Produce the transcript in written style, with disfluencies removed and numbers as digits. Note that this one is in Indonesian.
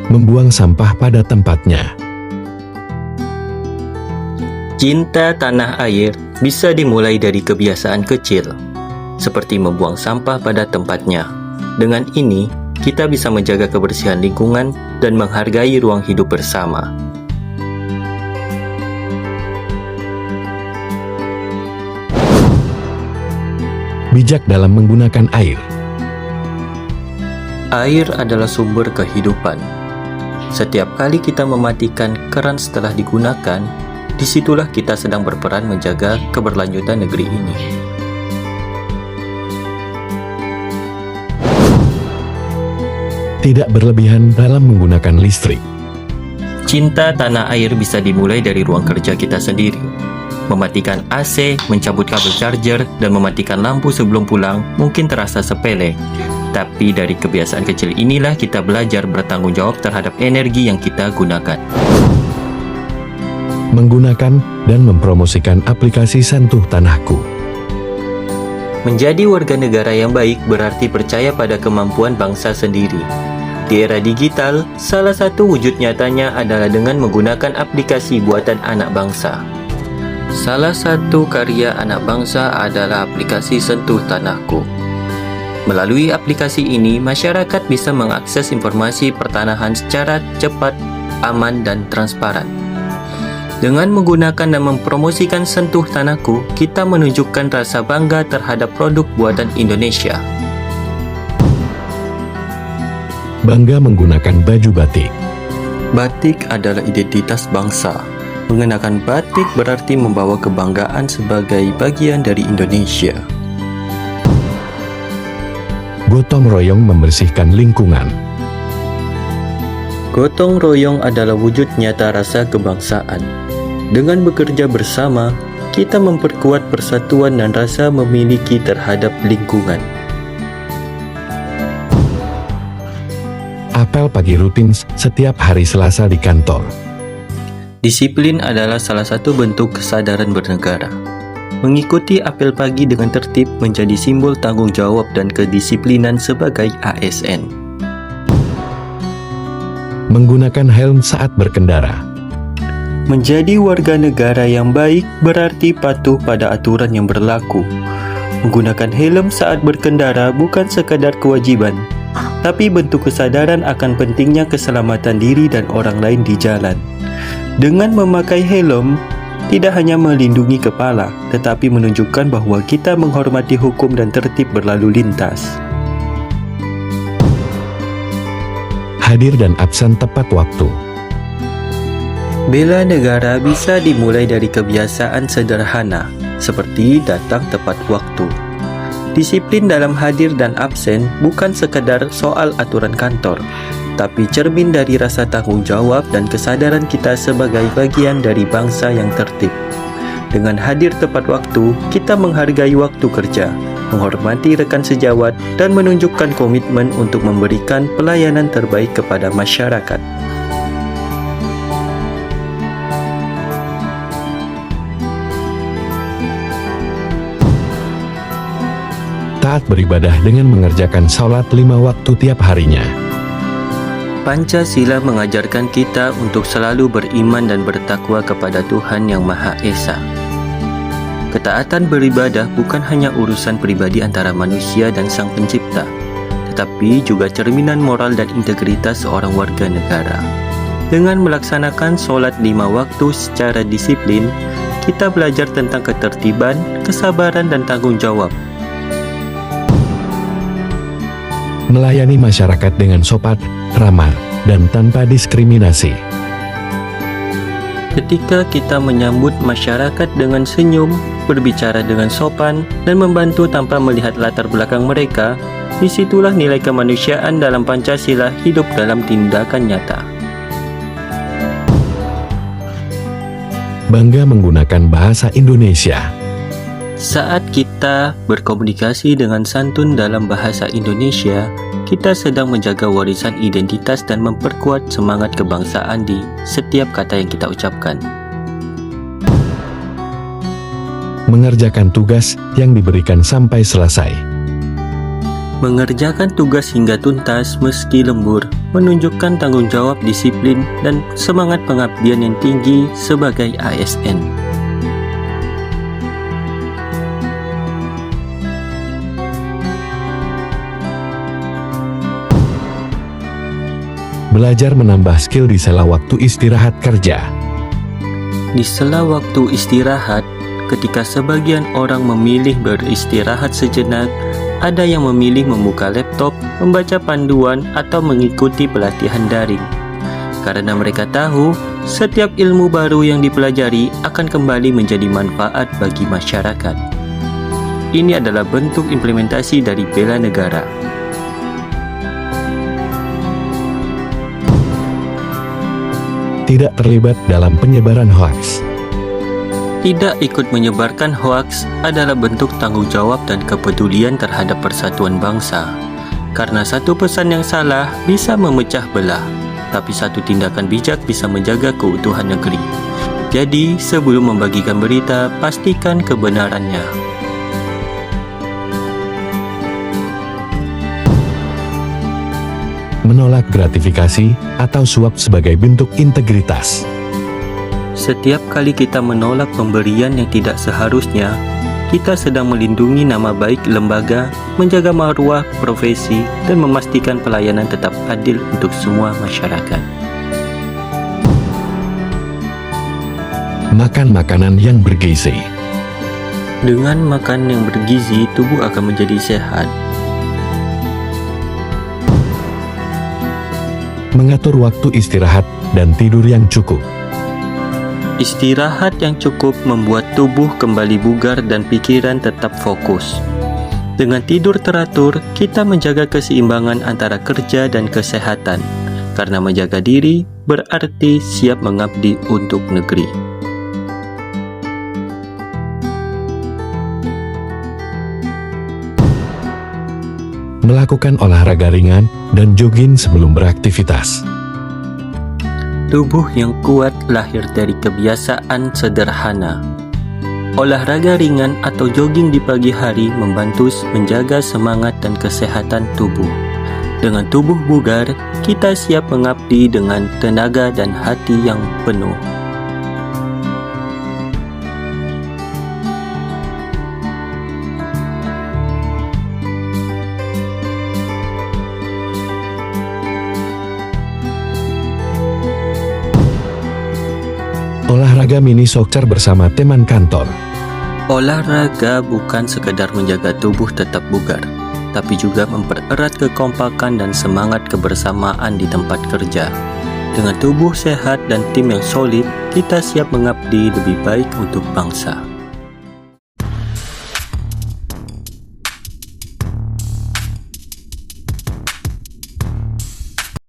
membuang sampah pada tempatnya. Cinta tanah air bisa dimulai dari kebiasaan kecil, seperti membuang sampah pada tempatnya. Dengan ini, kita bisa menjaga kebersihan lingkungan dan menghargai ruang hidup bersama. Bijak dalam menggunakan air. Air adalah sumber kehidupan. Setiap kali kita mematikan keran setelah digunakan, disitulah kita sedang berperan menjaga keberlanjutan negeri ini. Tidak berlebihan dalam menggunakan listrik. Cinta tanah air bisa dimulai dari ruang kerja kita sendiri. Mematikan AC, mencabut kabel charger, dan mematikan lampu sebelum pulang mungkin terasa sepele. Tapi dari kebiasaan kecil inilah kita belajar bertanggung jawab terhadap energi yang kita gunakan. Menggunakan dan mempromosikan aplikasi Sentuh Tanahku. Menjadi warga negara yang baik berarti percaya pada kemampuan bangsa sendiri. Di era digital, salah satu wujud nyatanya adalah dengan menggunakan aplikasi buatan anak bangsa. Salah satu karya anak bangsa adalah aplikasi Sentuh Tanahku. Melalui aplikasi ini, masyarakat bisa mengakses informasi pertanahan secara cepat, aman, dan transparan. Dengan menggunakan dan mempromosikan Sentuh Tanahku, kita menunjukkan rasa bangga terhadap produk buatan Indonesia. Bangga menggunakan baju batik. Batik adalah identitas bangsa. Mengenakan batik berarti membawa kebanggaan sebagai bagian dari Indonesia. Gotong royong membersihkan lingkungan. Gotong royong adalah wujud nyata rasa kebangsaan. Dengan bekerja bersama, kita memperkuat persatuan dan rasa memiliki terhadap lingkungan. Apel pagi rutin setiap hari Selasa di kantor. Disiplin adalah salah satu bentuk kesadaran bernegara. Mengikuti apel pagi dengan tertib menjadi simbol tanggung jawab dan kedisiplinan sebagai ASN. Menggunakan helm saat berkendara. Menjadi warga negara yang baik berarti patuh pada aturan yang berlaku. Menggunakan helm saat berkendara bukan sekadar kewajiban, tapi bentuk kesadaran akan pentingnya keselamatan diri dan orang lain di jalan. Dengan memakai helm, tidak hanya melindungi kepala, tetapi menunjukkan bahwa kita menghormati hukum dan tertib berlalu lintas. Hadir dan absen tepat waktu. Bela negara bisa dimulai dari kebiasaan sederhana, seperti datang tepat waktu. Disiplin dalam hadir dan absen bukan sekadar soal aturan kantor, tapi cermin dari rasa tanggung jawab dan kesadaran kita sebagai bagian dari bangsa yang tertib. Dengan hadir tepat waktu, kita menghargai waktu kerja, menghormati rekan sejawat, dan menunjukkan komitmen untuk memberikan pelayanan terbaik kepada masyarakat. Taat beribadah dengan mengerjakan sholat 5 waktu tiap harinya. Pancasila mengajarkan kita untuk selalu beriman dan bertakwa kepada Tuhan Yang Maha Esa. Ketaatan beribadah bukan hanya urusan pribadi antara manusia dan Sang Pencipta, tetapi juga cerminan moral dan integritas seorang warga negara. Dengan melaksanakan sholat 5 waktu secara disiplin, kita belajar tentang ketertiban, kesabaran, dan tanggung jawab. Melayani masyarakat dengan sopan, ramah, dan tanpa diskriminasi. Ketika kita menyambut masyarakat dengan senyum, berbicara dengan sopan, dan membantu tanpa melihat latar belakang mereka, disitulah nilai kemanusiaan dalam Pancasila hidup dalam tindakan nyata. Bangga menggunakan bahasa Indonesia. Saat kita berkomunikasi dengan santun dalam bahasa Indonesia, kita sedang menjaga warisan identitas dan memperkuat semangat kebangsaan di setiap kata yang kita ucapkan. Mengerjakan tugas yang diberikan sampai selesai. Mengerjakan tugas hingga tuntas meski lembur menunjukkan tanggung jawab, disiplin, dan semangat pengabdian yang tinggi sebagai ASN. Belajar menambah skill di sela waktu istirahat kerja. Di sela waktu istirahat, ketika sebagian orang memilih beristirahat sejenak, ada yang memilih membuka laptop, membaca panduan, atau mengikuti pelatihan daring. Karena mereka tahu, setiap ilmu baru yang dipelajari akan kembali menjadi manfaat bagi masyarakat. Ini adalah bentuk implementasi dari bela negara. Tidak terlibat dalam penyebaran hoaks. Tidak ikut menyebarkan hoaks adalah bentuk tanggung jawab dan kepedulian terhadap persatuan bangsa. Karena satu pesan yang salah bisa memecah belah, tapi satu tindakan bijak bisa menjaga keutuhan negeri. Jadi, sebelum membagikan berita, pastikan kebenarannya. Menolak gratifikasi atau suap sebagai bentuk integritas. Setiap kali kita menolak pemberian yang tidak seharusnya, kita sedang melindungi nama baik lembaga, menjaga marwah profesi, dan memastikan pelayanan tetap adil untuk semua masyarakat. Makan makanan yang bergizi. Dengan makan yang bergizi, tubuh akan menjadi sehat. Mengatur waktu istirahat dan tidur yang cukup. Istirahat yang cukup membuat tubuh kembali bugar dan pikiran tetap fokus. Dengan tidur teratur, kita menjaga keseimbangan antara kerja dan kesehatan. Karena menjaga diri berarti siap mengabdi untuk negeri. Melakukan olahraga ringan dan jogging sebelum beraktivitas. Tubuh yang kuat lahir dari kebiasaan sederhana. Olahraga ringan atau jogging di pagi hari membantu menjaga semangat dan kesehatan tubuh. Dengan tubuh bugar, kita siap mengabdi dengan tenaga dan hati yang penuh. Olahraga mini soccer bersama teman kantor. Olahraga bukan sekedar menjaga tubuh tetap bugar, tapi juga mempererat kekompakan dan semangat kebersamaan di tempat kerja. Dengan tubuh sehat dan tim yang solid, kita siap mengabdi lebih baik untuk bangsa.